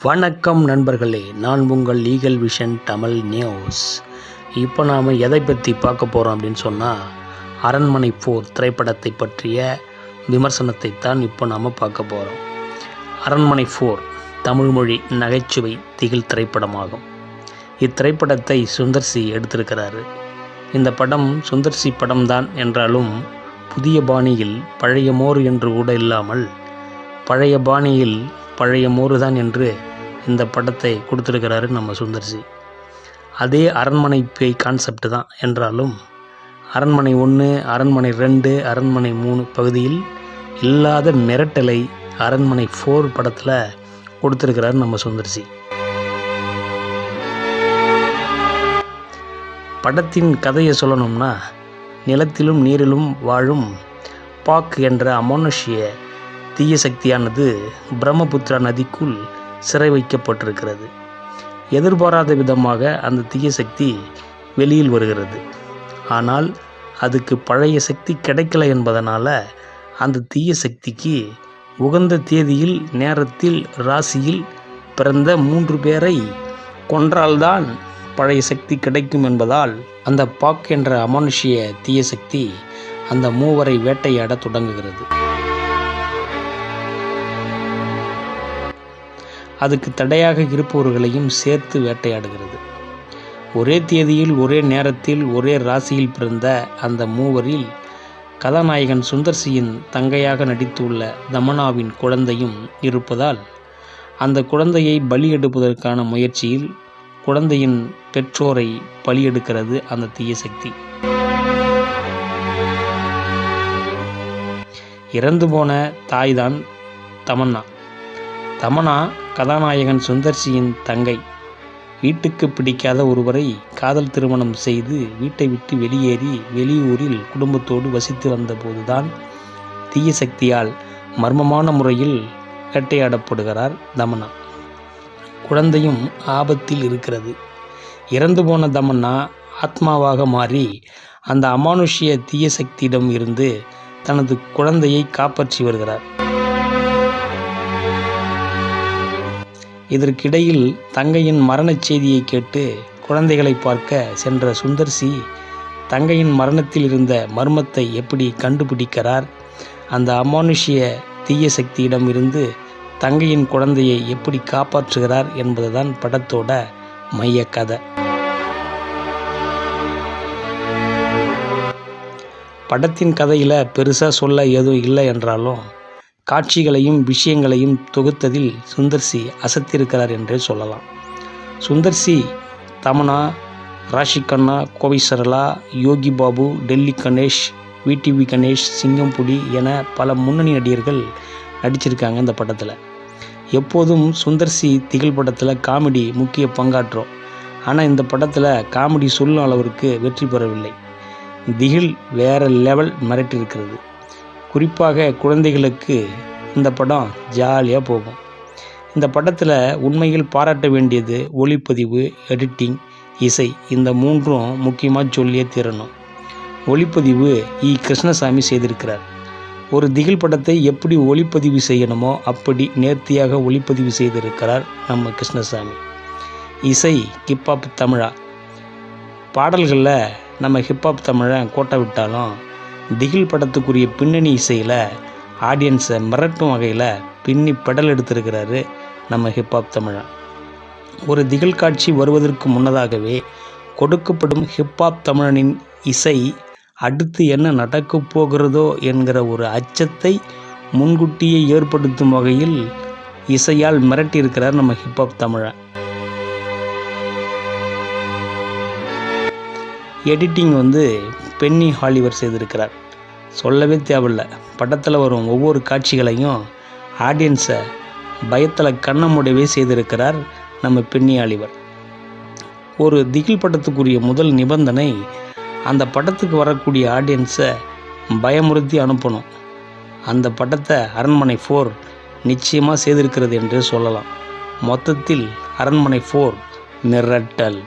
வணக்கம் நண்பர்களே, நான் உங்கள் லீகல் விஷன் தமிழ் நியூஸ். இப்போ நாம் எதை பற்றி பார்க்க போகிறோம் அப்படின்னு சொன்னால், அரண்மனை 4 திரைப்படத்தை பற்றிய விமர்சனத்தை தான் இப்போ நாம் பார்க்க போகிறோம். அரண்மனை 4 தமிழ்மொழி நகைச்சுவை திகில் திரைப்படமாகும். இத்திரைப்படத்தை சுந்தர்சி எடுத்திருக்கிறாரு. இந்த படம் சுந்தர்சி படம்தான் என்றாலும் புதிய பாணியில் பழைய மோர் என்று கூட இல்லாமல் பழைய பாணியில் பழைய மோரு தான் என்று இந்த படத்தை கொடுத்துருக்கிறாரு நம்ம சுந்தர்சி. அதே அரண்மனை பேய் கான்செப்ட் தான் என்றாலும் அரண்மனை 1, அரண்மனை 2, அரண்மனை 3 பகுதியில் இல்லாத மிரட்டலை அரண்மனை 4 படத்தில் கொடுத்துருக்கிறாரு நம்ம சுந்தர்சி. படத்தின் கதையை சொல்லணும்னா, நிலத்திலும் நீரிலும் வாழும் பாக் என்ற அமானுஷ்ய தீய சக்தியானது பிரம்மபுத்திரா நதிக்குள் சிறை வைக்கப்பட்டிருக்கிறது. எதிர்பாராத விதமாக அந்த தீய சக்தி வெளியில் வருகிறது. ஆனால் அதுக்கு பழைய சக்தி கிடைக்கல என்பதனால் அந்த தீய சக்திக்கு உகந்த தேதியில், நேரத்தில், ராசியில் பிறந்த 3 பேரை கொன்றால்தான் பழைய சக்தி கிடைக்கும் என்பதால் அந்த பாக் என்ற அமானுஷ்ய தீய சக்தி அந்த 3வரை வேட்டையாட தொடங்குகிறது. அதுக்கு தடையாக இருப்பவர்களையும் சேர்த்து வேட்டையாடுகிறது. ஒரே தேதியில், ஒரே நேரத்தில், ஒரே ராசியில் பிறந்த அந்த 3வரில் கதாநாயகன் சுந்தர்சியின் தங்கையாக நடித்துள்ள தமன்னாவின் குழந்தையும் இருப்பதால் அந்த குழந்தையை பலி எடுப்பதற்கான முயற்சியில் குழந்தையின் பெற்றோரை பலியெடுக்கிறது அந்த தீய சக்தி. இறந்து போன தாய்தான் தமன்னா. தமன்னா கதாநாயகன் சுந்தர்சியின் தங்கை. வீட்டுக்கு பிடிக்காத ஒருவரை காதல் திருமணம் செய்து வீட்டை விட்டு வெளியேறி வெளியூரில் குடும்பத்தோடு வசித்து வந்தபோதுதான் தீய சக்தியால் மர்மமான முறையில் வேட்டையாடப்படுகிறார் தமன்னா. குழந்தையும் ஆபத்தில் இருக்கிறது. இறந்து போன தமன்னா ஆத்மாவாக மாறி அந்த அமானுஷ்ய தீய சக்தியிடம் இருந்து தனது குழந்தையை காப்பாற்றி வருகிறார். இதற்கிடையில் தங்கையின் மரணச் செய்தியை கேட்டு குழந்தைகளை பார்க்க சென்ற சுந்தர்சி தங்கையின் மரணத்தில் இருந்த மர்மத்தை எப்படி கண்டுபிடிக்கிறார், அந்த அமானுஷ்ய தீய சக்தியிடம் இருந்து தங்கையின் குழந்தையை எப்படி காப்பாற்றுகிறார் என்பதுதான் படத்தோட மைய கதை. படத்தின் கதையில் பெருசாக சொல்ல எதுவும் இல்லை என்றாலும் காட்சிகளையும் விஷயங்களையும் தொகுத்ததில் சுந்தர்சி அசத்திருக்கிறார் என்றே சொல்லலாம். சுந்தர்சி தமன்னா, ராஷி கண்ணா, கோவை சரளா, யோகி பாபு, டெல்லி கணேஷ், விடிவி கணேஷ், சிங்கம்புலி என பல முன்னணி நடிகர்கள் நடிச்சிருக்காங்க இந்த படத்தில். எப்போதும் சுந்தர்சி திகில் படத்தில் காமெடி முக்கிய பங்காற்றும். ஆனால் இந்த படத்தில் காமெடி சொல்லும் அளவிற்கு வெற்றி பெறவில்லை. திகில் வேற லெவல் மிரட்டியிருக்கிறது. குறிப்பாக குழந்தைகளுக்கு இந்த படம் ஜாலியாக போகும். இந்த படத்தில் உண்மையில் பாராட்ட வேண்டியது ஒளிப்பதிவு, எடிட்டிங், இசை. இந்த 3ம் முக்கியமாக சொல்லியே தீரணும். ஒளிப்பதிவு கிருஷ்ணசாமி செய்திருக்கிறார். ஒரு திகில் படத்தை எப்படி ஒளிப்பதிவு செய்யணுமோ அப்படி நேர்த்தியாக ஒளிப்பதிவு செய்திருக்கிறார் நம்ம கிருஷ்ணசாமி. இசை ஹிப்ஹாப் தமிழா. பாடல்களில் நம்ம ஹிப்ஹாப் தமிழை கோட்டை விட்டாலும் திகில் படத்துக்குரிய பின்னணி இசையில் ஆடியன்ஸை மிரட்டும் வகையில் பின்னி பெடல் எடுத்திருக்கிறாரு நம்ம ஹிப்ஹாப் தமிழா. ஒரு திகில் காட்சி வருவதற்கு முன்னதாகவே கொடுக்கப்படும் ஹிப்ஹாப் தமிழனின் இசை அடுத்து என்ன நடக்கப் போகிறதோ என்கிற ஒரு அச்சத்தை முன்கூட்டியே ஏற்படுத்தும் வகையில் இசையால் மிரட்டியிருக்கிறார் நம்ம ஹிப்ஹாப் தமிழா. எடிட்டிங் பென்னி ஹாலிவர் செய்திருக்கிறார். சொல்லவே தேவையில்லை. படத்தில் வரும் ஒவ்வொரு காட்சிகளையும் ஆடியன்ஸை பயத்தில் கண்ண மூடவே செய்திருக்கிறார் நம்ம பென்னி ஹாலிவர். ஒரு திகில் படத்துக்குரிய முதல் நிபந்தனை அந்த படத்துக்கு வரக்கூடிய ஆடியன்ஸை பயமுறுத்தி அனுப்பணும். அந்த படத்தை அரண்மனை 4 நிச்சயமாக செய்திருக்கிறது என்று சொல்லலாம். மொத்தத்தில் அரண்மனை 4 மிரட்டல்.